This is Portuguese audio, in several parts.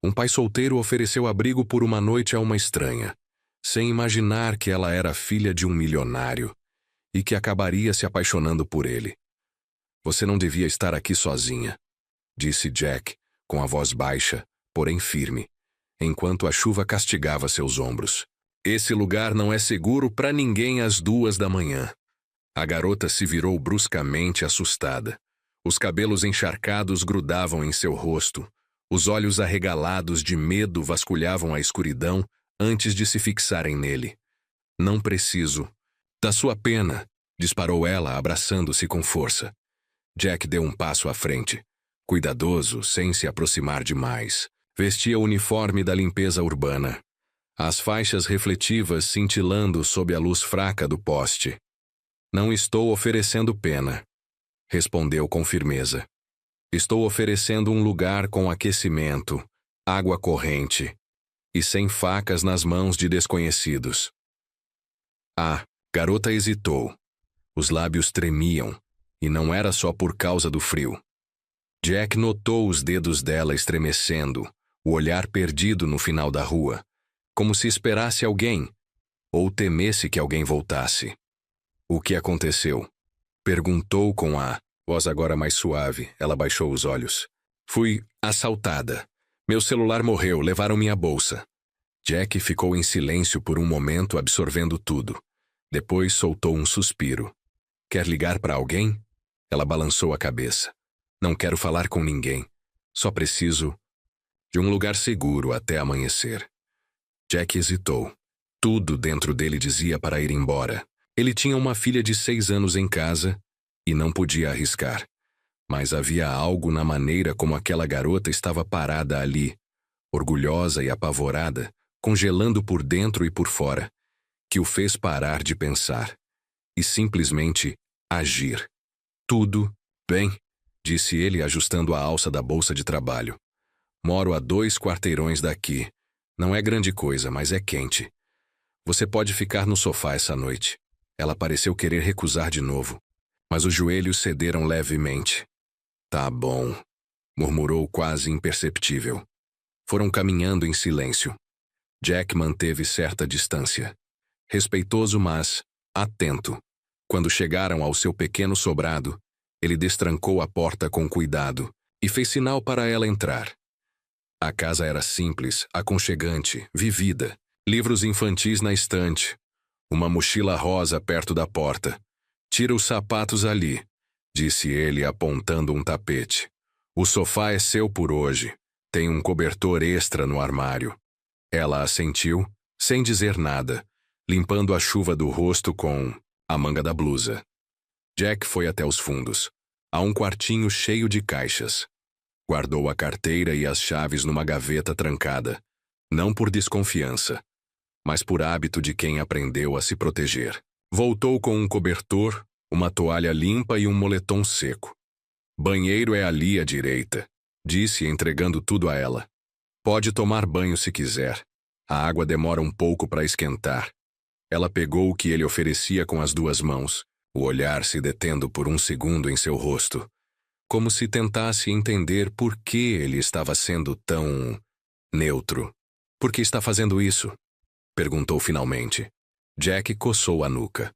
Um pai solteiro ofereceu abrigo por uma noite a uma estranha, sem imaginar que ela era filha de um milionário e que acabaria se apaixonando por ele. Você não devia estar aqui sozinha, disse Jack, com a voz baixa, porém firme, enquanto a chuva castigava seus ombros. Esse lugar não é seguro para ninguém às 2 da manhã. A garota se virou bruscamente assustada. Os cabelos encharcados grudavam em seu rosto. Os olhos arregalados de medo vasculhavam a escuridão antes de se fixarem nele. Não preciso. Da sua pena, disparou ela, abraçando-se com força. Jack deu um passo à frente, cuidadoso, sem se aproximar demais. Vestia o uniforme da limpeza urbana, as faixas refletivas cintilando sob a luz fraca do poste. Não estou oferecendo pena, respondeu com firmeza. Estou oferecendo um lugar com aquecimento, água corrente e sem facas nas mãos de desconhecidos. A garota hesitou. Os lábios tremiam, e não era só por causa do frio. Jack notou os dedos dela estremecendo, o olhar perdido no final da rua, como se esperasse alguém, ou temesse que alguém voltasse. O que aconteceu? Perguntou com a voz agora mais suave. Ela baixou os olhos. Fui assaltada. Meu celular morreu, levaram minha bolsa. Jack ficou em silêncio por um momento, absorvendo tudo. Depois soltou um suspiro. Quer ligar para alguém? Ela balançou a cabeça. Não quero falar com ninguém. Só preciso de um lugar seguro até amanhecer. Jack hesitou. Tudo dentro dele dizia para ir embora. Ele tinha uma filha de 6 anos em casa e não podia arriscar. Mas havia algo na maneira como aquela garota estava parada ali, orgulhosa e apavorada, congelando por dentro e por fora, que o fez parar de pensar e simplesmente agir. Tudo bem, disse ele, ajustando a alça da bolsa de trabalho. Moro a 2 quarteirões daqui. Não é grande coisa, mas é quente. Você pode ficar no sofá essa noite. Ela pareceu querer recusar de novo, mas os joelhos cederam levemente. Tá bom, murmurou quase imperceptível. Foram caminhando em silêncio. Jack manteve certa distância. Respeitoso, mas atento. Quando chegaram ao seu pequeno sobrado, ele destrancou a porta com cuidado e fez sinal para ela entrar. A casa era simples, aconchegante, vivida. Livros infantis na estante. Uma mochila rosa perto da porta. Tira os sapatos ali, disse ele, apontando um tapete. O sofá é seu por hoje. Tem um cobertor extra no armário. Ela assentiu, sem dizer nada, limpando a chuva do rosto com a manga da blusa. Jack foi até os fundos. Há um quartinho cheio de caixas. Guardou a carteira e as chaves numa gaveta trancada, não por desconfiança, mas por hábito de quem aprendeu a se proteger. Voltou com um cobertor, uma toalha limpa e um moletom seco. Banheiro é ali à direita, disse, entregando tudo a ela. Pode tomar banho se quiser. A água demora um pouco para esquentar. Ela pegou o que ele oferecia com as 2 mãos, o olhar se detendo por um segundo em seu rosto, como se tentasse entender por que ele estava sendo tão neutro. Por que está fazendo isso? Perguntou finalmente. Jack coçou a nuca.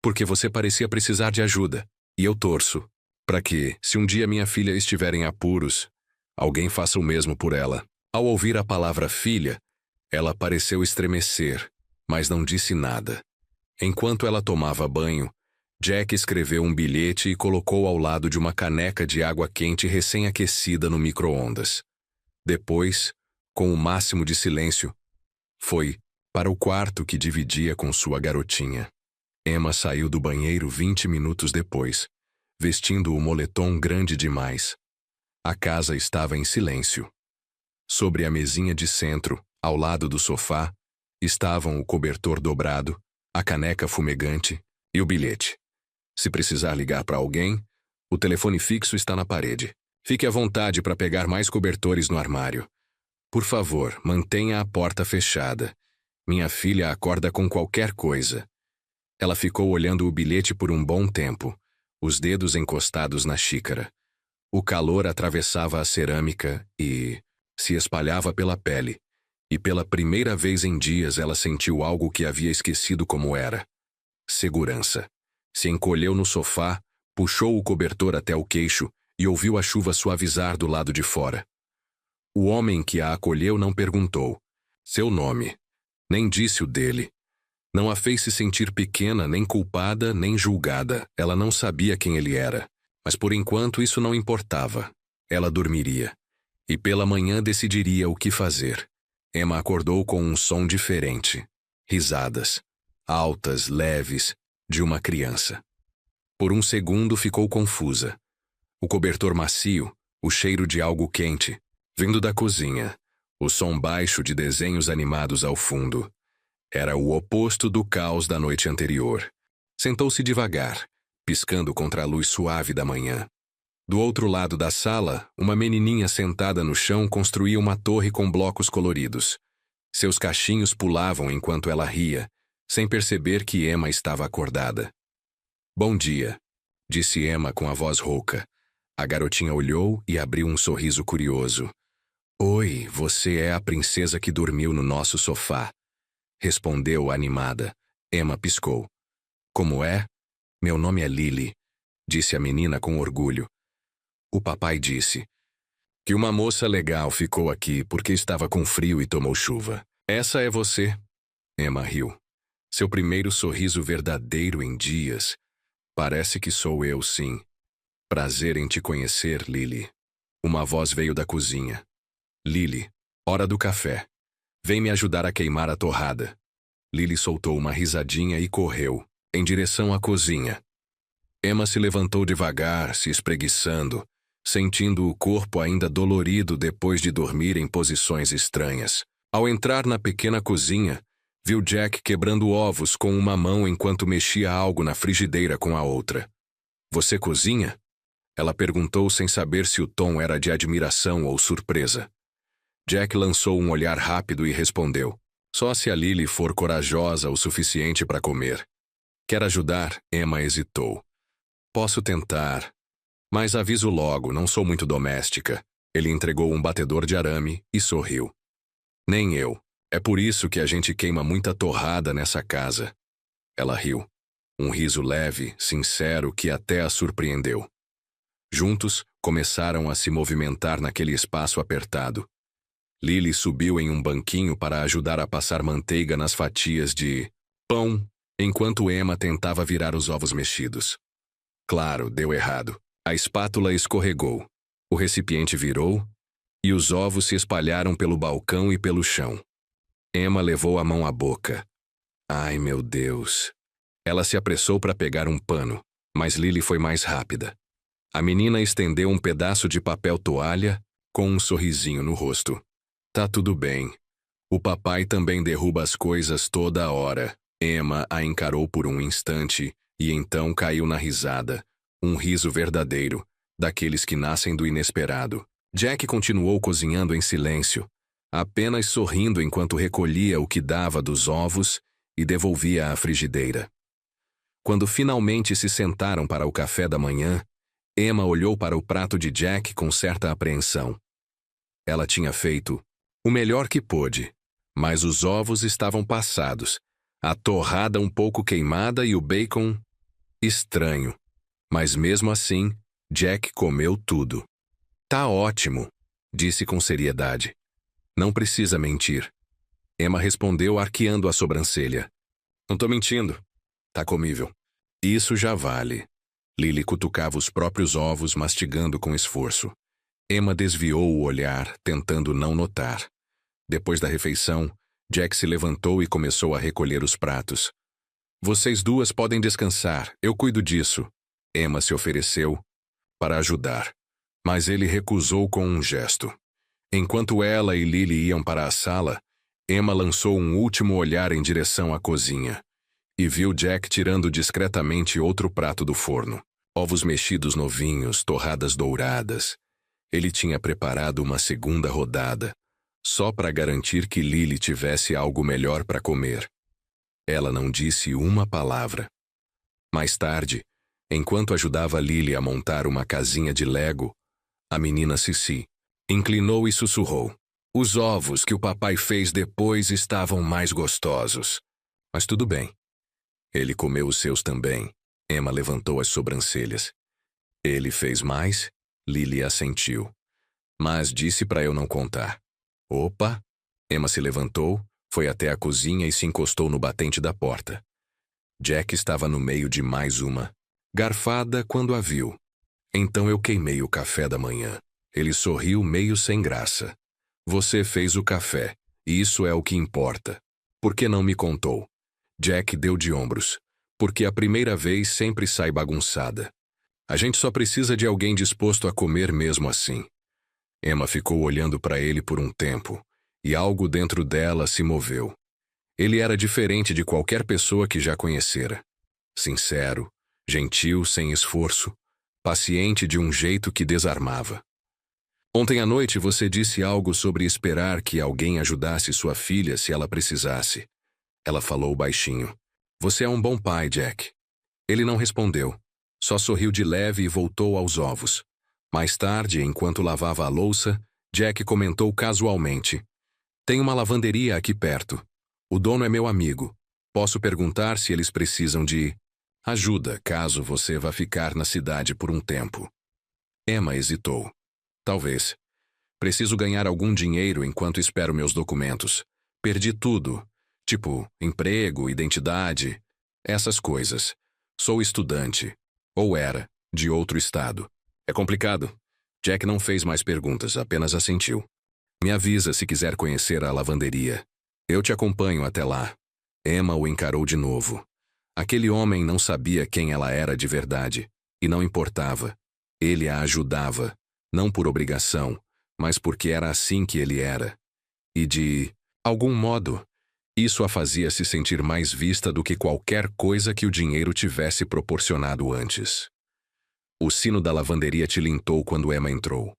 Porque você parecia precisar de ajuda, e eu torço para que, se um dia minha filha estiver em apuros, alguém faça o mesmo por ela. Ao ouvir a palavra filha, ela pareceu estremecer, mas não disse nada. Enquanto ela tomava banho, Jack escreveu um bilhete e colocou ao lado de uma caneca de água quente recém-aquecida no micro-ondas. Depois, com o máximo de silêncio, foi para o quarto que dividia com sua garotinha. Emma saiu do banheiro 20 minutos depois, vestindo o moletom grande demais. A casa estava em silêncio. Sobre a mesinha de centro, ao lado do sofá, estavam o cobertor dobrado, a caneca fumegante e o bilhete. Se precisar ligar para alguém, o telefone fixo está na parede. Fique à vontade para pegar mais cobertores no armário. Por favor, mantenha a porta fechada. Minha filha acorda com qualquer coisa. Ela ficou olhando o bilhete por um bom tempo, os dedos encostados na xícara. O calor atravessava a cerâmica e Se espalhava pela pele, e pela primeira vez em dias ela sentiu algo que havia esquecido como era. Segurança. Se encolheu no sofá, puxou o cobertor até o queixo e ouviu a chuva suavizar do lado de fora. O homem que a acolheu não perguntou seu nome, nem disse o dele. Não a fez se sentir pequena, nem culpada, nem julgada. Ela não sabia quem ele era, mas por enquanto isso não importava. Ela dormiria. E pela manhã decidiria o que fazer. Emma acordou com um som diferente. Risadas. Altas, leves, de uma criança. Por um segundo ficou confusa. O cobertor macio, o cheiro de algo quente, vindo da cozinha, o som baixo de desenhos animados ao fundo. Era o oposto do caos da noite anterior. Sentou-se devagar, piscando contra a luz suave da manhã. Do outro lado da sala, uma menininha sentada no chão construía uma torre com blocos coloridos. Seus cachinhos pulavam enquanto ela ria, sem perceber que Emma estava acordada. Bom dia, disse Emma com a voz rouca. A garotinha olhou e abriu um sorriso curioso. Oi, você é a princesa que dormiu no nosso sofá. Respondeu animada. Emma piscou. Como é? Meu nome é Lily, disse a menina com orgulho. O papai disse que uma moça legal ficou aqui porque estava com frio e tomou chuva. Essa é você? Emma riu. Seu primeiro sorriso verdadeiro em dias. Parece que sou eu, sim. Prazer em te conhecer, Lily. Uma voz veio da cozinha. Lily, hora do café. Vem me ajudar a queimar a torrada. Lily soltou uma risadinha e correu, em direção à cozinha. Emma se levantou devagar, se espreguiçando, sentindo o corpo ainda dolorido depois de dormir em posições estranhas. Ao entrar na pequena cozinha, viu Jack quebrando ovos com uma mão enquanto mexia algo na frigideira com a outra. Você cozinha? Ela perguntou sem saber se o tom era de admiração ou surpresa. Jack lançou um olhar rápido e respondeu. Só se a Lily for corajosa o suficiente para comer. Quer ajudar? Emma hesitou. Posso tentar. Mas aviso logo, não sou muito doméstica. Ele entregou um batedor de arame e sorriu. Nem eu. É por isso que a gente queima muita torrada nessa casa. Ela riu. Um riso leve, sincero, que até a surpreendeu. Juntos, começaram a se movimentar naquele espaço apertado. Lily subiu em um banquinho para ajudar a passar manteiga nas fatias de pão, enquanto Emma tentava virar os ovos mexidos. Claro, deu errado. A espátula escorregou. O recipiente virou e os ovos se espalharam pelo balcão e pelo chão. Emma levou a mão à boca. Ai, meu Deus. Ela se apressou para pegar um pano, mas Lily foi mais rápida. A menina estendeu um pedaço de papel toalha com um sorrisinho no rosto. Tá tudo bem. O papai também derruba as coisas toda hora. Emma a encarou por um instante e então caiu na risada. Um riso verdadeiro, daqueles que nascem do inesperado. Jack continuou cozinhando em silêncio, apenas sorrindo enquanto recolhia o que dava dos ovos e devolvia à frigideira. Quando finalmente se sentaram para o café da manhã, Emma olhou para o prato de Jack com certa apreensão. Ela tinha feito o melhor que pôde, mas os ovos estavam passados, a torrada um pouco queimada e o bacon estranho. Mas mesmo assim, Jack comeu tudo. Tá ótimo, disse com seriedade. Não precisa mentir. Emma respondeu arqueando a sobrancelha. Não tô mentindo. Tá comível. Isso já vale. Lily cutucava os próprios ovos, mastigando com esforço. Emma desviou o olhar, tentando não notar. Depois da refeição, Jack se levantou e começou a recolher os pratos. Vocês duas podem descansar, eu cuido disso. Emma se ofereceu para ajudar, mas ele recusou com um gesto. Enquanto ela e Lily iam para a sala, Emma lançou um último olhar em direção à cozinha e viu Jack tirando discretamente outro prato do forno. Ovos mexidos novinhos, torradas douradas. Ele tinha preparado uma segunda rodada, só para garantir que Lily tivesse algo melhor para comer. Ela não disse uma palavra. Mais tarde, enquanto ajudava Lily a montar uma casinha de Lego, a menina Sissi inclinou e sussurrou. Os ovos que o papai fez depois estavam mais gostosos. Mas tudo bem. Ele comeu os seus também. Emma levantou as sobrancelhas. Ele fez mais? Lily assentiu. Mas disse para eu não contar. Opa! Emma se levantou, foi até a cozinha e se encostou no batente da porta. Jack estava no meio de mais uma garfada quando a viu. Então eu queimei o café da manhã. Ele sorriu meio sem graça. Você fez o café, e isso é o que importa. Por que não me contou? Jack deu de ombros. Porque a primeira vez sempre sai bagunçada. A gente só precisa de alguém disposto a comer mesmo assim. Emma ficou olhando para ele por um tempo, e algo dentro dela se moveu. Ele era diferente de qualquer pessoa que já conhecera. Sincero, gentil sem esforço, paciente de um jeito que desarmava. Ontem à noite você disse algo sobre esperar que alguém ajudasse sua filha se ela precisasse. Ela falou baixinho. Você é um bom pai, Jack. Ele não respondeu. Só sorriu de leve e voltou aos ovos. Mais tarde, enquanto lavava a louça, Jack comentou casualmente. Tem uma lavanderia aqui perto. O dono é meu amigo. Posso perguntar se eles precisam de ajuda caso você vá ficar na cidade por um tempo. Emma hesitou. Talvez. Preciso ganhar algum dinheiro enquanto espero meus documentos. Perdi tudo. Tipo, emprego, identidade, essas coisas. Sou estudante. Ou era, de outro estado. É complicado. Jack não fez mais perguntas, apenas assentiu. Me avisa se quiser conhecer a lavanderia. Eu te acompanho até lá. Emma o encarou de novo. Aquele homem não sabia quem ela era de verdade, e não importava. Ele a ajudava, não por obrigação, mas porque era assim que ele era. E de algum modo, isso a fazia se sentir mais vista do que qualquer coisa que o dinheiro tivesse proporcionado antes. O sino da lavanderia tilintou quando Emma entrou.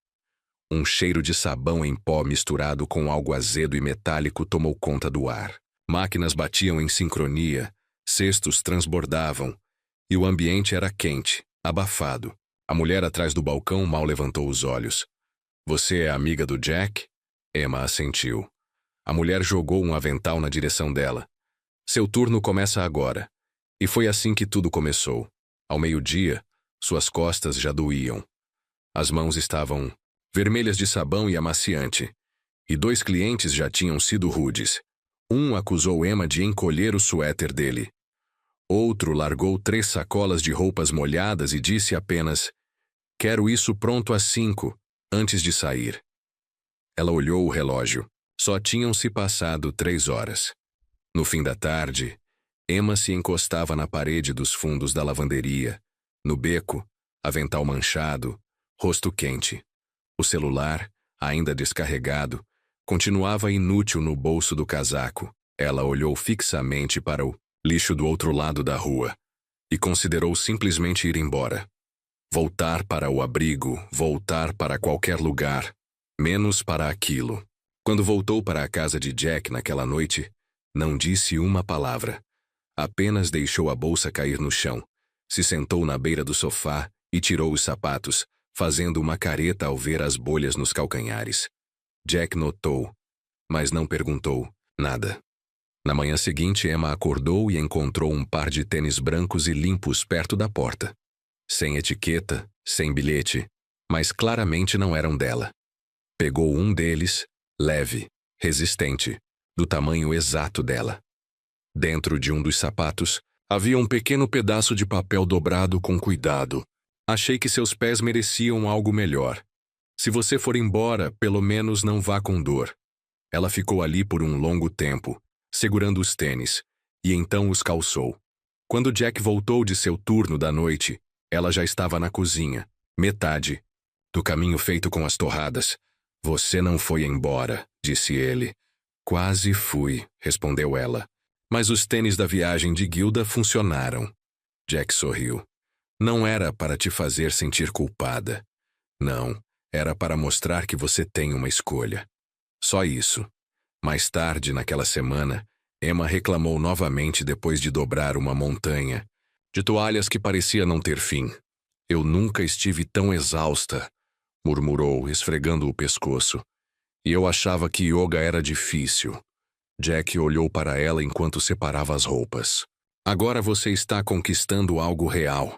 Um cheiro de sabão em pó misturado com algo azedo e metálico tomou conta do ar. Máquinas batiam em sincronia, cestos transbordavam, e o ambiente era quente, abafado. A mulher atrás do balcão mal levantou os olhos. Você é amiga do Jack? Emma assentiu. A mulher jogou um avental na direção dela. Seu turno começa agora. E foi assim que tudo começou. Ao meio-dia, suas costas já doíam. As mãos estavam vermelhas de sabão e amaciante. E 2 clientes já tinham sido rudes. Um acusou Emma de encolher o suéter dele. Outro largou 3 sacolas de roupas molhadas e disse apenas: quero isso pronto às 5, antes de sair. Ela olhou o relógio. Só tinham se passado 3 horas. No fim da tarde, Emma se encostava na parede dos fundos da lavanderia. No beco, avental manchado, rosto quente. O celular, ainda descarregado, continuava inútil no bolso do casaco. Ela olhou fixamente para o lixo do outro lado da rua e considerou simplesmente ir embora. Voltar para o abrigo, voltar para qualquer lugar, menos para aquilo. Quando voltou para a casa de Jack naquela noite, não disse uma palavra. Apenas deixou a bolsa cair no chão, se sentou na beira do sofá e tirou os sapatos, fazendo uma careta ao ver as bolhas nos calcanhares. Jack notou, mas não perguntou nada. Na manhã seguinte, Emma acordou e encontrou um par de tênis brancos e limpos perto da porta. Sem etiqueta, sem bilhete, mas claramente não eram dela. Pegou um deles, leve, resistente, do tamanho exato dela. Dentro de um dos sapatos, havia um pequeno pedaço de papel dobrado com cuidado. Achei que seus pés mereciam algo melhor. Se você for embora, pelo menos não vá com dor. Ela ficou ali por um longo tempo, segurando os tênis, e então os calçou. Quando Jack voltou de seu turno da noite, ela já estava na cozinha, metade do caminho feito com as torradas. Você não foi embora, disse ele. Quase fui, respondeu ela. Mas os tênis da viagem de Gilda funcionaram. Jack sorriu. Não era para te fazer sentir culpada. Não, era para mostrar que você tem uma escolha. Só isso. Mais tarde, naquela semana, Emma reclamou novamente depois de dobrar uma montanha de toalhas que parecia não ter fim. Eu nunca estive tão exausta, murmurou, esfregando o pescoço. E eu achava que yoga era difícil. Jack olhou para ela enquanto separava as roupas. Agora você está conquistando algo real.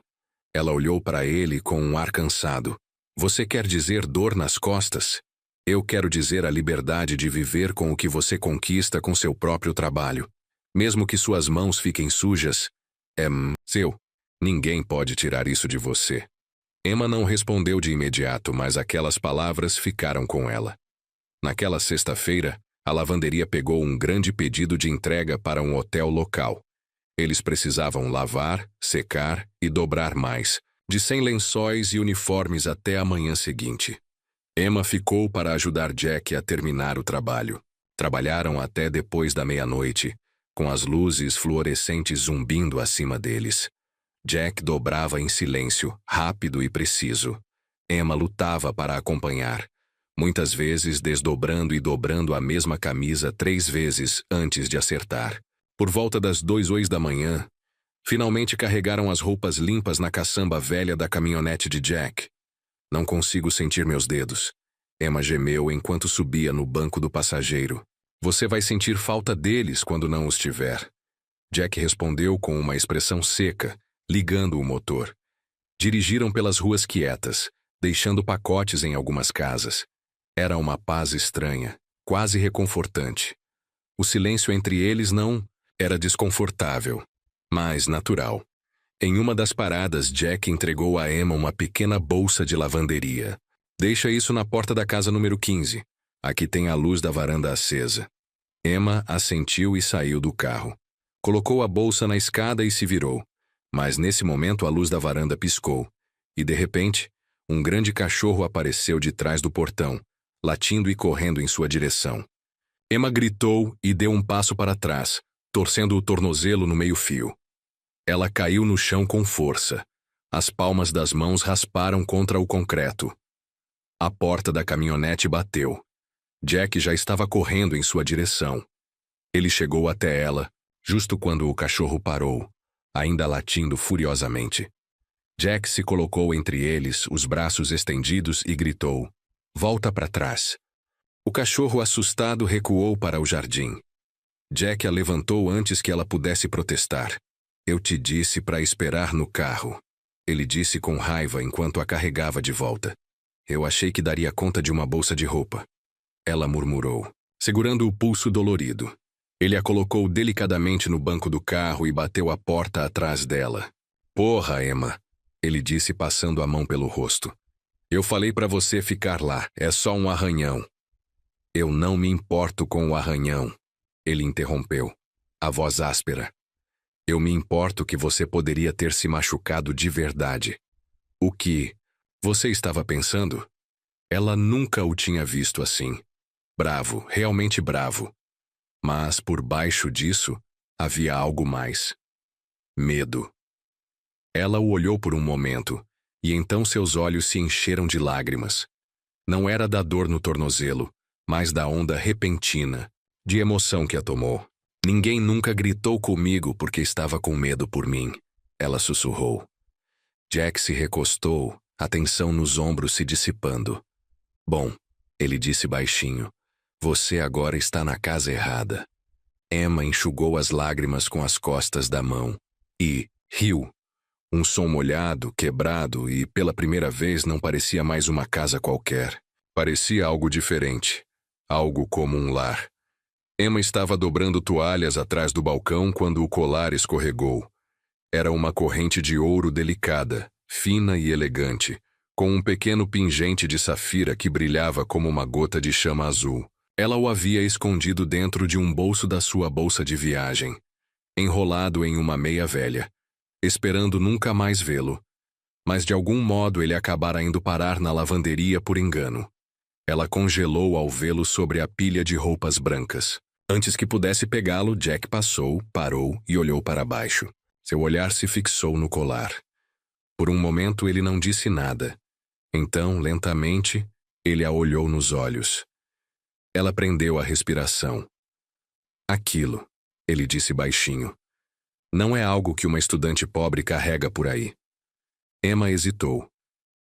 Ela olhou para ele com um ar cansado. Você quer dizer dor nas costas? Eu quero dizer a liberdade de viver com o que você conquista com seu próprio trabalho. Mesmo que suas mãos fiquem sujas, é seu. Ninguém pode tirar isso de você. Emma não respondeu de imediato, mas aquelas palavras ficaram com ela. Naquela sexta-feira, a lavanderia pegou um grande pedido de entrega para um hotel local. Eles precisavam lavar, secar e dobrar mais, de 100 lençóis e uniformes até a manhã seguinte. Emma ficou para ajudar Jack a terminar o trabalho. Trabalharam até depois da meia-noite, com as luzes fluorescentes zumbindo acima deles. Jack dobrava em silêncio, rápido e preciso. Emma lutava para acompanhar, muitas vezes desdobrando e dobrando a mesma camisa 3 vezes antes de acertar. Por volta das 2 da manhã, finalmente carregaram as roupas limpas na caçamba velha da caminhonete de Jack. Não consigo sentir meus dedos. Emma gemeu enquanto subia no banco do passageiro. Você vai sentir falta deles quando não os tiver. Jack respondeu com uma expressão seca, ligando o motor. Dirigiram pelas ruas quietas, deixando pacotes em algumas casas. Era uma paz estranha, quase reconfortante. O silêncio entre eles não era desconfortável, mas natural. Em uma das paradas, Jack entregou a Emma uma pequena bolsa de lavanderia. Deixa isso na porta da casa número 15. Aqui tem a luz da varanda acesa. Emma assentiu e saiu do carro. Colocou a bolsa na escada e se virou. Mas nesse momento a luz da varanda piscou. E de repente, um grande cachorro apareceu de trás do portão, latindo e correndo em sua direção. Emma gritou e deu um passo para trás, torcendo o tornozelo no meio-fio. Ela caiu no chão com força. As palmas das mãos rasparam contra o concreto. A porta da caminhonete bateu. Jack já estava correndo em sua direção. Ele chegou até ela, justo quando o cachorro parou, ainda latindo furiosamente. Jack se colocou entre eles, os braços estendidos, e gritou: "Volta para trás." O cachorro assustado recuou para o jardim. Jack a levantou antes que ela pudesse protestar. "Eu te disse para esperar no carro," ele disse com raiva enquanto a carregava de volta. "Eu achei que daria conta de uma bolsa de roupa," ela murmurou, segurando o pulso dolorido. Ele a colocou delicadamente no banco do carro e bateu a porta atrás dela. "Porra, Emma," ele disse passando a mão pelo rosto. "Eu falei para você ficar lá, é só um arranhão." "Eu não me importo com o arranhão," ele interrompeu, a voz áspera. "Eu me importo que você poderia ter se machucado de verdade." "O que você estava pensando?" Ela nunca o tinha visto assim. Bravo, realmente bravo. Mas por baixo disso, havia algo mais. Medo. Ela o olhou por um momento, e então seus olhos se encheram de lágrimas. Não era da dor no tornozelo, mas da onda repentina, de emoção que a tomou. "Ninguém nunca gritou comigo porque estava com medo por mim," ela sussurrou. Jack se recostou, a tensão nos ombros se dissipando. "Bom," ele disse baixinho, "você agora está na casa errada." Emma enxugou as lágrimas com as costas da mão e riu. Um som molhado, quebrado e, pela primeira vez, não parecia mais uma casa qualquer. Parecia algo diferente, algo como um lar. Emma estava dobrando toalhas atrás do balcão quando o colar escorregou. Era uma corrente de ouro delicada, fina e elegante, com um pequeno pingente de safira que brilhava como uma gota de chama azul. Ela o havia escondido dentro de um bolso da sua bolsa de viagem, enrolado em uma meia velha, esperando nunca mais vê-lo. Mas de algum modo ele acabara indo parar na lavanderia por engano. Ela congelou ao vê-lo sobre a pilha de roupas brancas. Antes que pudesse pegá-lo, Jack passou, parou e olhou para baixo. Seu olhar se fixou no colar. Por um momento ele não disse nada. Então, lentamente, ele a olhou nos olhos. Ela prendeu a respiração. "Aquilo," ele disse baixinho, "não é algo que uma estudante pobre carrega por aí." Emma hesitou.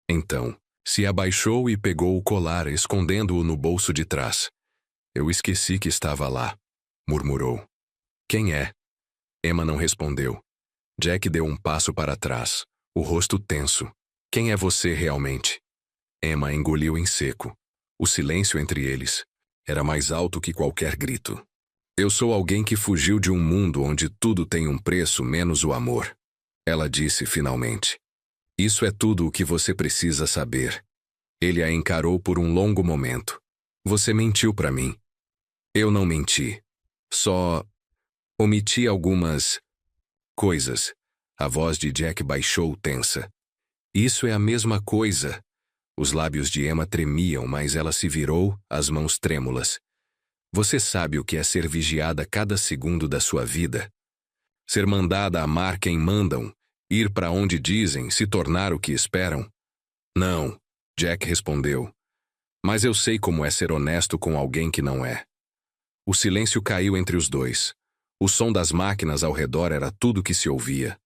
Então, se abaixou e pegou o colar, escondendo-o no bolso de trás. Eu esqueci que estava lá, murmurou. Quem é? Emma não respondeu. Jack deu um passo para trás, o rosto tenso. Quem é você realmente? Emma engoliu em seco. O silêncio entre eles era mais alto que qualquer grito. Eu sou alguém que fugiu de um mundo onde tudo tem um preço menos o amor. Ela disse finalmente. Isso é tudo o que você precisa saber. Ele a encarou por um longo momento. Você mentiu para mim. Eu não menti. Só omiti algumas coisas. A voz de Jack baixou tensa. Isso é a mesma coisa. Os lábios de Emma tremiam, mas ela se virou, as mãos trêmulas. Você sabe o que é ser vigiada cada segundo da sua vida? Ser mandada amar quem mandam, ir para onde dizem, se tornar o que esperam? Não, Jack respondeu. Mas eu sei como é ser honesto com alguém que não é. O silêncio caiu entre os dois. O som das máquinas ao redor era tudo que se ouvia.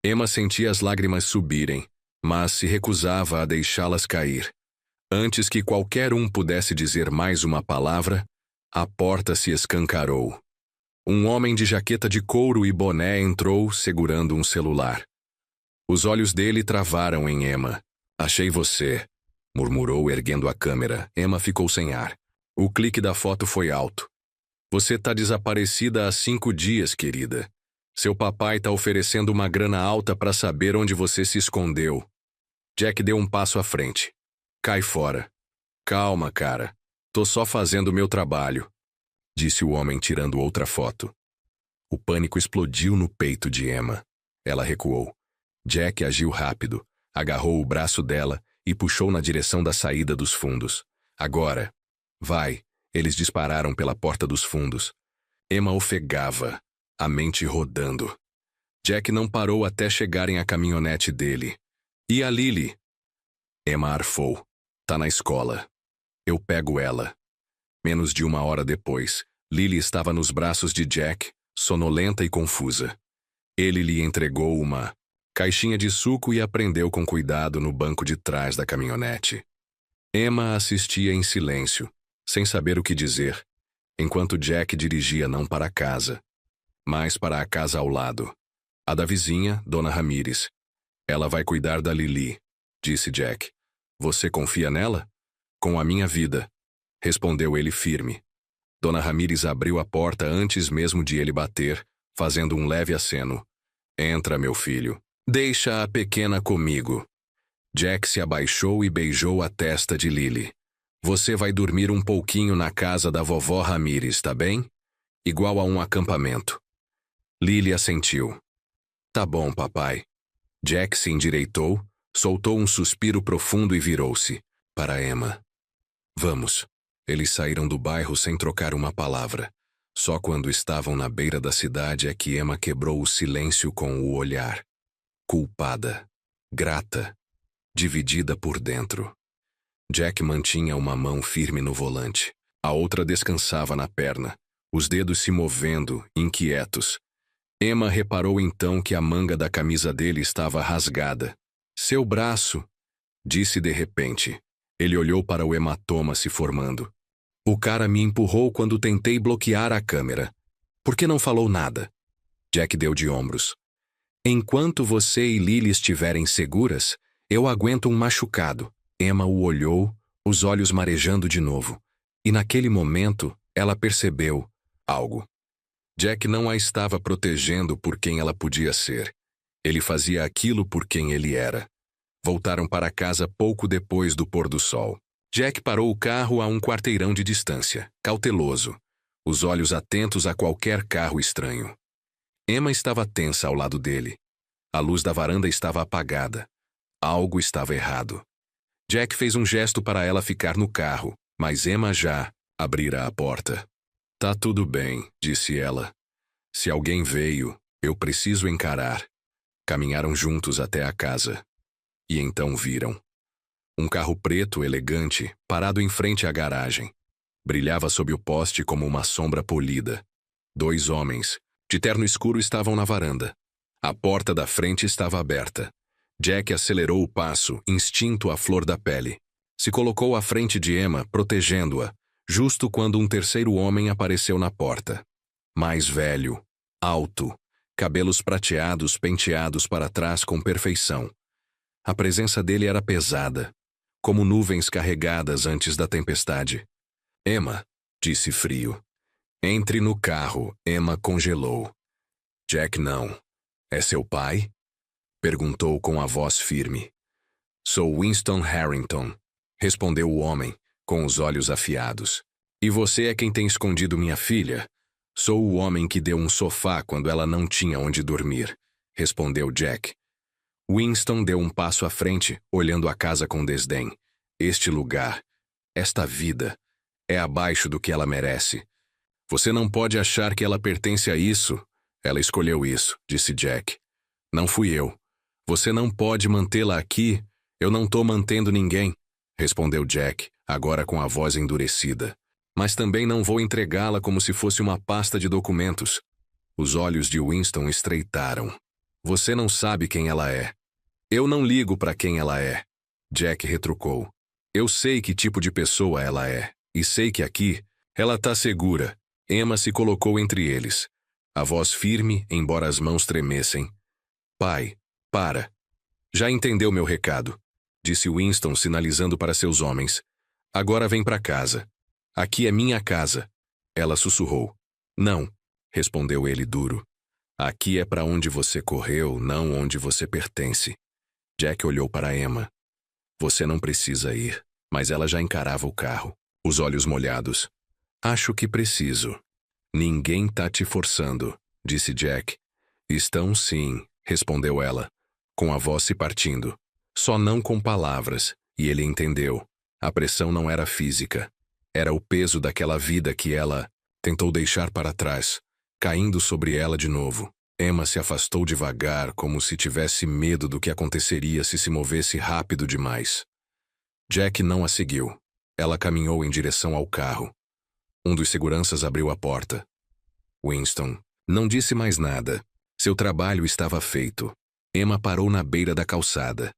Emma sentia as lágrimas subirem, mas se recusava a deixá-las cair. Antes que qualquer um pudesse dizer mais uma palavra, a porta se escancarou. Um homem de jaqueta de couro e boné entrou, segurando um celular. Os olhos dele travaram em Emma. Achei você, murmurou erguendo a câmera. Emma ficou sem ar. O clique da foto foi alto. Você tá desaparecida há 5 dias, querida. Seu papai tá oferecendo uma grana alta para saber onde você se escondeu. Jack deu um passo à frente. Cai fora. Calma, cara. Tô só fazendo o meu trabalho, disse o homem tirando outra foto. O pânico explodiu no peito de Emma. Ela recuou. Jack agiu rápido, agarrou o braço dela e puxou na direção da saída dos fundos. Agora. Vai. Eles dispararam pela porta dos fundos. Emma ofegava, a mente rodando. Jack não parou até chegarem à caminhonete dele. E a Lily? Emma arfou. Tá na escola. Eu pego ela. Menos de 1 hora depois, Lily estava nos braços de Jack, sonolenta e confusa. Ele lhe entregou uma caixinha de suco e a prendeu com cuidado no banco de trás da caminhonete. Emma assistia em silêncio, sem saber o que dizer, enquanto Jack dirigia não para casa, mas para a casa ao lado. A da vizinha, Dona Ramírez. Ela vai cuidar da Lily, disse Jack. Você confia nela? Com a minha vida, respondeu ele firme. Dona Ramírez abriu a porta antes mesmo de ele bater, fazendo um leve aceno. Entra, meu filho. Deixa a pequena comigo. Jack se abaixou e beijou a testa de Lily. Você vai dormir um pouquinho na casa da vovó Ramírez, tá bem? Igual a um acampamento. Lily assentiu. Tá bom, papai. Jack se endireitou, soltou um suspiro profundo e virou-se para Emma. Vamos. Eles saíram do bairro sem trocar uma palavra. Só quando estavam na beira da cidade é que Emma quebrou o silêncio com o olhar. Culpada. Grata. Dividida por dentro. Jack mantinha uma mão firme no volante. A outra descansava na perna, os dedos se movendo, inquietos. Emma reparou então que a manga da camisa dele estava rasgada. Seu braço, disse de repente. Ele olhou para o hematoma se formando. O cara me empurrou quando tentei bloquear a câmera. Por que não falou nada? Jack deu de ombros. Enquanto você e Lily estiverem seguras, eu aguento um machucado. Emma o olhou, os olhos marejando de novo. E naquele momento, ela percebeu algo. Jack não a estava protegendo por quem ela podia ser. Ele fazia aquilo por quem ele era. Voltaram para casa pouco depois do pôr do sol. Jack parou o carro a um quarteirão de distância, cauteloso, os olhos atentos a qualquer carro estranho. Emma estava tensa ao lado dele. A luz da varanda estava apagada. Algo estava errado. Jack fez um gesto para ela ficar no carro, mas Emma já abrira a porta. Tá tudo bem, disse ela. Se alguém veio, eu preciso encarar. Caminharam juntos até a casa. E então viram. Um carro preto elegante, parado em frente à garagem. Brilhava sob o poste como uma sombra polida. 2 homens, de terno escuro, estavam na varanda. A porta da frente estava aberta. Jack acelerou o passo, instinto à flor da pele. Se colocou à frente de Emma, protegendo-a, justo quando um terceiro homem apareceu na porta. Mais velho, alto, cabelos prateados penteados para trás com perfeição. A presença dele era pesada, como nuvens carregadas antes da tempestade. Emma, disse frio. Entre no carro, Emma congelou. Jack não. É seu pai? Perguntou com a voz firme. Sou Winston Harrington, respondeu o homem, com os olhos afiados. E você é quem tem escondido minha filha? Sou o homem que deu um sofá quando ela não tinha onde dormir, respondeu Jack. Winston deu um passo à frente, olhando a casa com desdém. Este lugar, esta vida, é abaixo do que ela merece. Você não pode achar que ela pertence a isso. Ela escolheu isso, disse Jack. Não fui eu. Você não pode mantê-la aqui. Eu não tô mantendo ninguém, respondeu Jack, agora com a voz endurecida. Mas também não vou entregá-la como se fosse uma pasta de documentos. Os olhos de Winston estreitaram. Você não sabe quem ela é. Eu não ligo para quem ela é, Jack retrucou. Eu sei que tipo de pessoa ela é, e sei que aqui, ela tá segura. Emma se colocou entre eles. A voz firme, embora as mãos tremessem. Pai, para. Já entendeu meu recado, disse Winston sinalizando para seus homens. Agora vem para casa. Aqui é minha casa. Ela sussurrou. Não, respondeu ele duro. Aqui é para onde você correu, não onde você pertence. Jack olhou para Emma. Você não precisa ir, mas ela já encarava o carro, os olhos molhados. Acho que preciso. Ninguém tá te forçando, disse Jack. Estão sim, respondeu ela, com a voz se partindo. Só não com palavras, e ele entendeu. A pressão não era física. Era o peso daquela vida que ela tentou deixar para trás, caindo sobre ela de novo. Emma se afastou devagar, como se tivesse medo do que aconteceria se movesse rápido demais. Jack não a seguiu. Ela caminhou em direção ao carro. Um dos seguranças abriu a porta. Winston não disse mais nada. Seu trabalho estava feito. Emma parou na beira da calçada,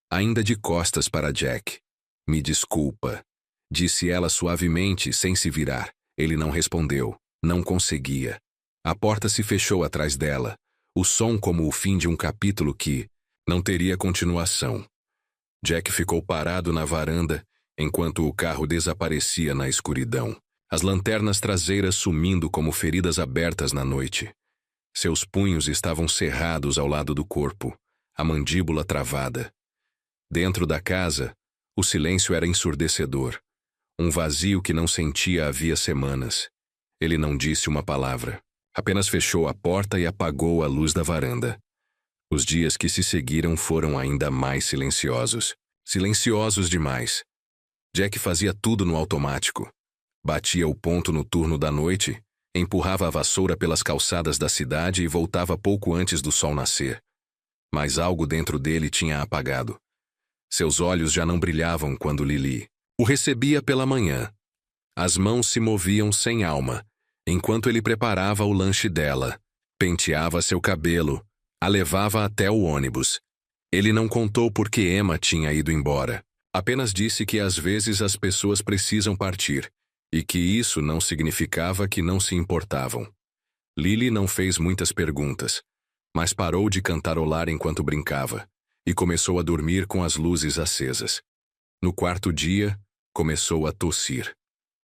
ainda de costas para Jack. Me desculpa, disse ela suavemente, sem se virar. Ele não respondeu. Não conseguia. A porta se fechou atrás dela, o som como o fim de um capítulo que não teria continuação. Jack ficou parado na varanda, enquanto o carro desaparecia na escuridão, as lanternas traseiras sumindo como feridas abertas na noite. Seus punhos estavam cerrados ao lado do corpo, a mandíbula travada. Dentro da casa, o silêncio era ensurdecedor, um vazio que não sentia havia semanas. Ele não disse uma palavra. Apenas fechou a porta e apagou a luz da varanda. Os dias que se seguiram foram ainda mais silenciosos. Silenciosos demais. Jack fazia tudo no automático. Batia o ponto no turno da noite, empurrava a vassoura pelas calçadas da cidade e voltava pouco antes do sol nascer. Mas algo dentro dele tinha apagado. Seus olhos já não brilhavam quando Lily o recebia pela manhã. As mãos se moviam sem alma, enquanto ele preparava o lanche dela, penteava seu cabelo, a levava até o ônibus. Ele não contou por que Emma tinha ido embora. Apenas disse que às vezes as pessoas precisam partir, e que isso não significava que não se importavam. Lily não fez muitas perguntas, mas parou de cantarolar enquanto brincava, e começou a dormir com as luzes acesas. No quarto dia, começou a tossir.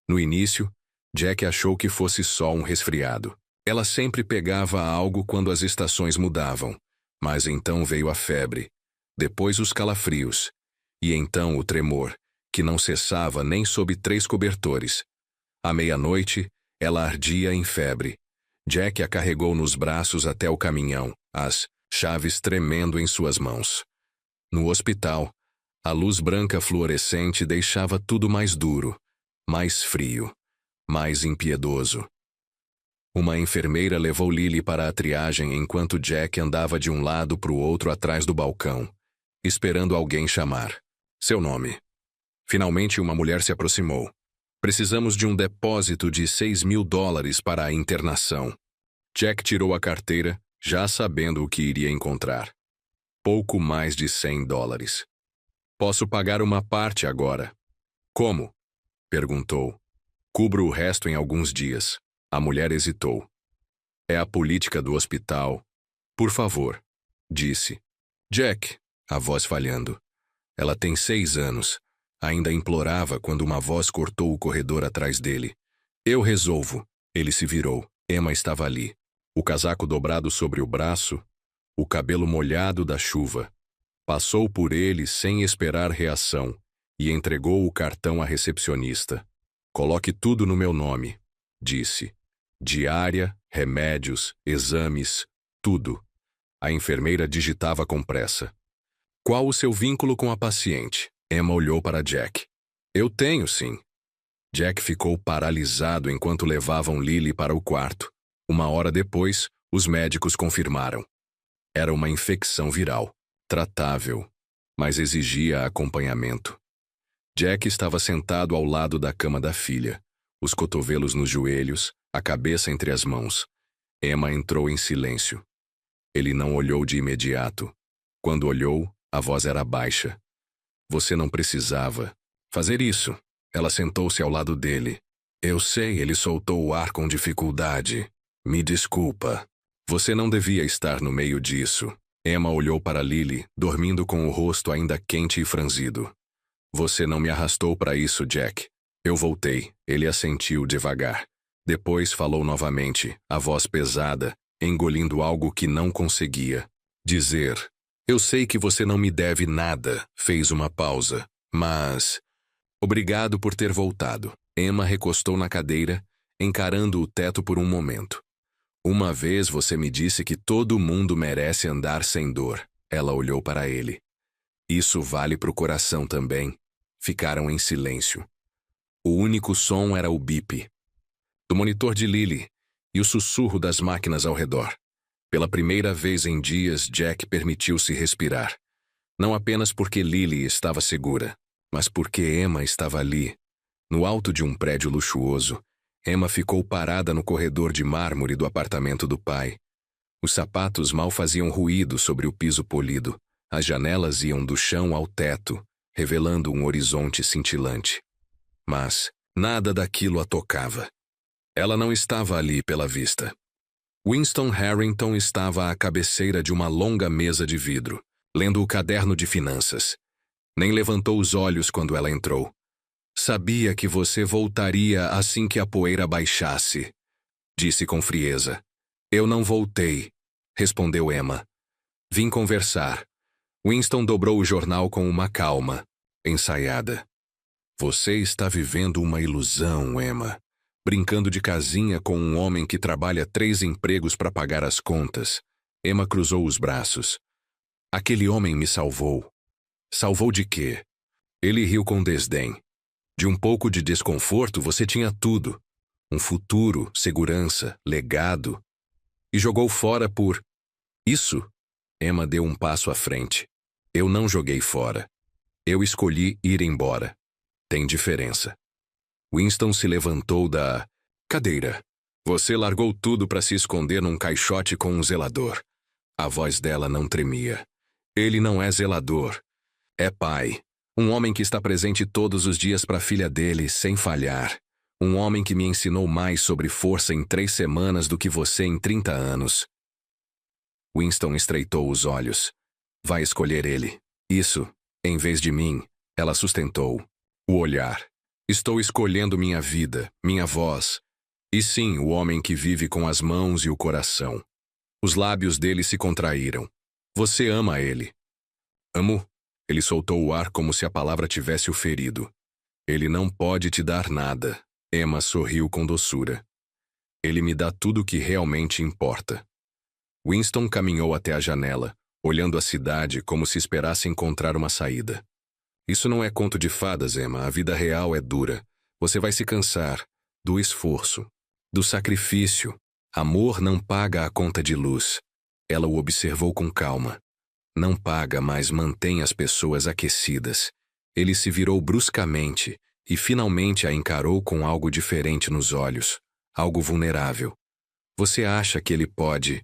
No início, Jack achou que fosse só um resfriado. Ela sempre pegava algo quando as estações mudavam, mas então veio a febre, depois os calafrios, e então o tremor, que não cessava nem sob 3 cobertores. À meia-noite, ela ardia em febre. Jack a carregou nos braços até o caminhão, as chaves tremendo em suas mãos. No hospital, a luz branca fluorescente deixava tudo mais duro, mais frio, mais impiedoso. Uma enfermeira levou Lily para a triagem enquanto Jack andava de um lado para o outro atrás do balcão, esperando alguém chamar seu nome. Finalmente uma mulher se aproximou. Precisamos de um depósito de $6.000 para a internação. Jack tirou a carteira, já sabendo o que iria encontrar. Pouco mais de $100. Posso pagar uma parte agora. Como? Perguntou. Cubro o resto em alguns dias. A mulher hesitou. É a política do hospital. Por favor, disse. Jack, a voz falhando. Ela tem 6 anos. Ainda implorava quando uma voz cortou o corredor atrás dele. Eu resolvo. Ele se virou. Emma estava ali. O casaco dobrado sobre o braço, o cabelo molhado da chuva. Passou por ele sem esperar reação e entregou o cartão à recepcionista. Coloque tudo no meu nome, disse. Diária, remédios, exames, tudo. A enfermeira digitava com pressa. Qual o seu vínculo com a paciente? Emma olhou para Jack. Eu tenho, sim. Jack ficou paralisado enquanto levavam Lily para o quarto. 1 hora depois, os médicos confirmaram. Era uma infecção viral, tratável, mas exigia acompanhamento. Jack estava sentado ao lado da cama da filha, os cotovelos nos joelhos, a cabeça entre as mãos. Emma entrou em silêncio. Ele não olhou de imediato. Quando olhou, a voz era baixa. Você não precisava fazer isso. Ela sentou-se ao lado dele. Eu sei, ele soltou o ar com dificuldade. Me desculpa. Você não devia estar no meio disso. Emma olhou para Lily, dormindo com o rosto ainda quente e franzido. Você não me arrastou para isso, Jack. Eu voltei. Ele assentiu devagar. Depois falou novamente, a voz pesada, engolindo algo que não conseguia dizer. Eu sei que você não me deve nada. Fez uma pausa. Mas... Obrigado por ter voltado. Emma recostou na cadeira, encarando o teto por um momento. Uma vez você me disse que todo mundo merece andar sem dor. Ela olhou para ele. Isso vale para o coração também. Ficaram em silêncio. O único som era o bip do monitor de Lily e o sussurro das máquinas ao redor. Pela primeira vez em dias, Jack permitiu-se respirar. Não apenas porque Lily estava segura, mas porque Emma estava ali. No alto de um prédio luxuoso, Emma ficou parada no corredor de mármore do apartamento do pai. Os sapatos mal faziam ruído sobre o piso polido. As janelas iam do chão ao teto, revelando um horizonte cintilante. Mas nada daquilo a tocava. Ela não estava ali pela vista. Winston Harrington estava à cabeceira de uma longa mesa de vidro, lendo o caderno de finanças. Nem levantou os olhos quando ela entrou. Sabia que você voltaria assim que a poeira baixasse, disse com frieza. Eu não voltei, respondeu Emma. Vim conversar. Winston dobrou o jornal com uma calma, ensaiada. Você está vivendo uma ilusão, Emma. Brincando de casinha com um homem que trabalha 3 empregos para pagar as contas. Emma cruzou os braços. Aquele homem me salvou. Salvou de quê? Ele riu com desdém. De um pouco de desconforto você tinha tudo. Um futuro, segurança, legado. E jogou fora por... Isso? Emma deu um passo à frente. Eu não joguei fora. Eu escolhi ir embora. Tem diferença. Winston se levantou da cadeira. Você largou tudo para se esconder num caixote com um zelador. A voz dela não tremia. Ele não é zelador. É pai. Um homem que está presente todos os dias para a filha dele, sem falhar. Um homem que me ensinou mais sobre força em 3 semanas do que você em 30 anos. Winston estreitou os olhos. Vai escolher ele. Isso, em vez de mim, ela sustentou. O olhar. Estou escolhendo minha vida, minha voz. E sim, o homem que vive com as mãos e o coração. Os lábios dele se contraíram. Você ama ele. Amo? Ele soltou o ar como se a palavra tivesse o ferido. Ele não pode te dar nada. Emma sorriu com doçura. Ele me dá tudo o que realmente importa. Winston caminhou até a janela, olhando a cidade como se esperasse encontrar uma saída. Isso não é conto de fadas, Emma. A vida real é dura. Você vai se cansar. Do esforço. Do sacrifício. Amor não paga a conta de luz. Ela o observou com calma. Não paga, mas mantém as pessoas aquecidas. Ele se virou bruscamente e finalmente a encarou com algo diferente nos olhos. Algo vulnerável. Você acha que ele pode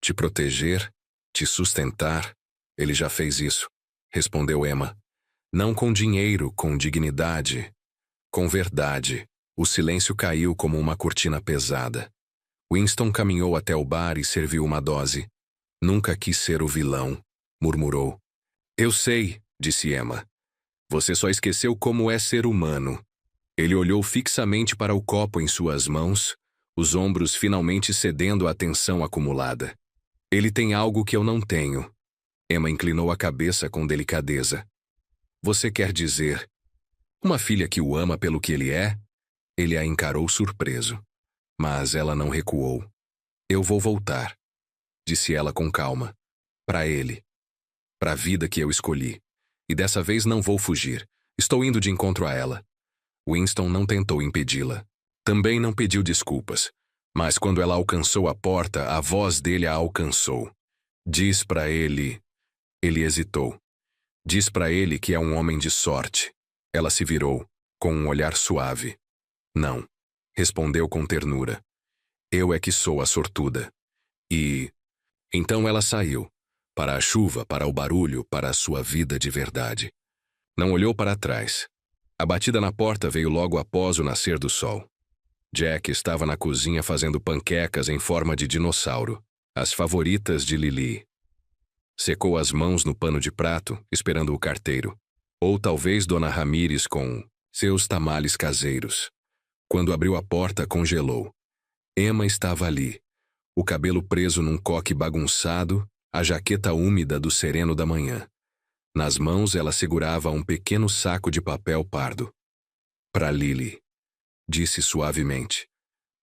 te proteger? Te sustentar? Ele já fez isso, respondeu Emma. Não com dinheiro, com dignidade. Com verdade. O silêncio caiu como uma cortina pesada. Winston caminhou até o bar e serviu uma dose. Nunca quis ser o vilão, murmurou. Eu sei, disse Emma. Você só esqueceu como é ser humano. Ele olhou fixamente para o copo em suas mãos, os ombros finalmente cedendo à tensão acumulada. Ele tem algo que eu não tenho. Emma inclinou a cabeça com delicadeza. Você quer dizer... Uma filha que o ama pelo que ele é? Ele a encarou surpreso. Mas ela não recuou. Eu vou voltar, disse ela com calma. Para ele. Para a vida que eu escolhi. E dessa vez não vou fugir. Estou indo de encontro a ela. Winston não tentou impedi-la. Também não pediu desculpas. Mas quando ela alcançou a porta, a voz dele a alcançou. Diz para ele... Ele hesitou. Diz para ele que é um homem de sorte. Ela se virou, com um olhar suave. Não, respondeu com ternura. Eu é que sou a sortuda. E... Então ela saiu. Para a chuva, para o barulho, para a sua vida de verdade. Não olhou para trás. A batida na porta veio logo após o nascer do sol. Jack estava na cozinha fazendo panquecas em forma de dinossauro, as favoritas de Lily. Secou as mãos no pano de prato, esperando o carteiro. Ou talvez Dona Ramírez com seus tamales caseiros. Quando abriu a porta, congelou. Emma estava ali, o cabelo preso num coque bagunçado, a jaqueta úmida do sereno da manhã. Nas mãos ela segurava um pequeno saco de papel pardo. Para Lily, disse suavemente.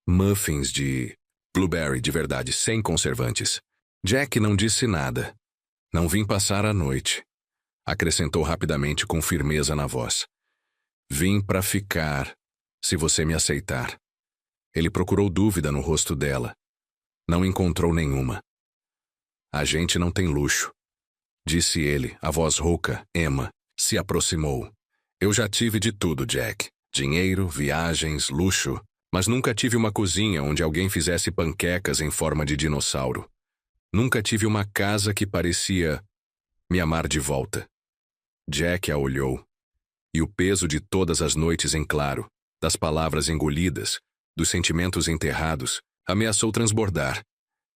Muffins de blueberry de verdade, sem conservantes. Jack não disse nada. Não vim passar a noite. Acrescentou rapidamente com firmeza na voz. Vim para ficar, se você me aceitar. Ele procurou dúvida no rosto dela. Não encontrou nenhuma. A gente não tem luxo, disse ele, a voz rouca. Emma se aproximou. Eu já tive de tudo, Jack. Dinheiro, viagens, luxo, mas nunca tive uma cozinha onde alguém fizesse panquecas em forma de dinossauro. Nunca tive uma casa que parecia me amar de volta. Jack a olhou, e o peso de todas as noites em claro, das palavras engolidas, dos sentimentos enterrados, ameaçou transbordar.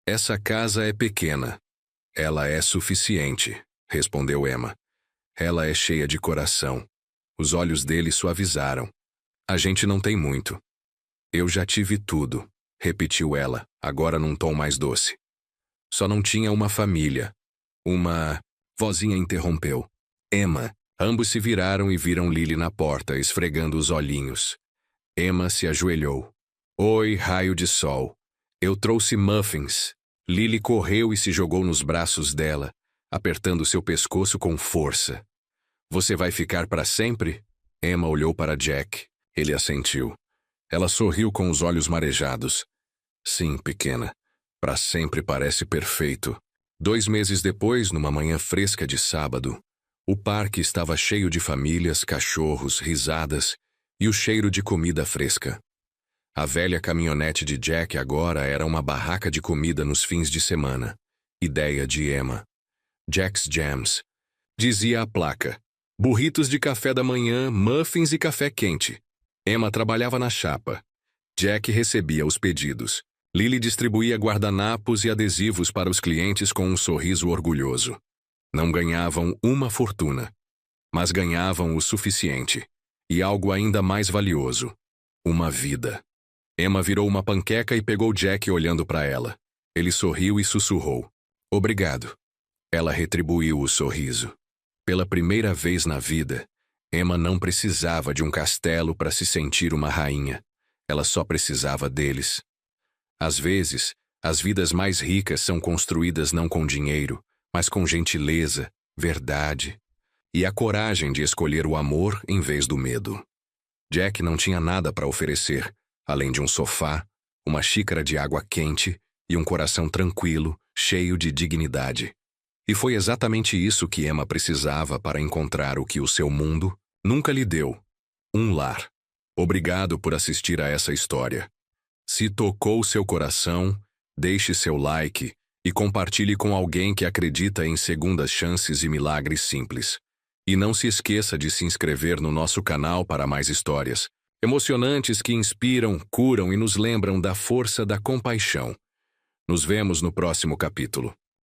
Essa casa é pequena. Ela é suficiente, respondeu Emma. Ela é cheia de coração. Os olhos dele suavizaram. A gente não tem muito. Eu já tive tudo, repetiu ela, agora num tom mais doce. Só não tinha uma família. Uma... Vozinha interrompeu. Emma. Ambos se viraram e viram Lily na porta, esfregando os olhinhos. Emma se ajoelhou. Oi, raio de sol. Eu trouxe muffins. Lily correu e se jogou nos braços dela, apertando seu pescoço com força. Você vai ficar para sempre? Emma olhou para Jack. Ele assentiu. Ela sorriu com os olhos marejados. Sim, pequena. Para sempre parece perfeito. 2 meses depois, numa manhã fresca de sábado, o parque estava cheio de famílias, cachorros, risadas e o cheiro de comida fresca. A velha caminhonete de Jack agora era uma barraca de comida nos fins de semana. Ideia de Emma. Jack's Jams. Dizia a placa. Burritos de café da manhã, muffins e café quente. Emma trabalhava na chapa. Jack recebia os pedidos. Lily distribuía guardanapos e adesivos para os clientes com um sorriso orgulhoso. Não ganhavam uma fortuna, mas ganhavam o suficiente. E algo ainda mais valioso. Uma vida. Emma virou uma panqueca e pegou Jack olhando para ela. Ele sorriu e sussurrou. Obrigado. Ela retribuiu o sorriso. Pela primeira vez na vida, Emma não precisava de um castelo para se sentir uma rainha. Ela só precisava deles. Às vezes, as vidas mais ricas são construídas não com dinheiro, mas com gentileza, verdade e a coragem de escolher o amor em vez do medo. Jack não tinha nada para oferecer, além de um sofá, uma xícara de água quente e um coração tranquilo, cheio de dignidade. E foi exatamente isso que Emma precisava para encontrar o que o seu mundo nunca lhe deu: um lar. Obrigado por assistir a essa história. Se tocou seu coração, deixe seu like e compartilhe com alguém que acredita em segundas chances e milagres simples. E não se esqueça de se inscrever no nosso canal para mais histórias. Emocionantes que inspiram, curam e nos lembram da força da compaixão. Nos vemos no próximo capítulo.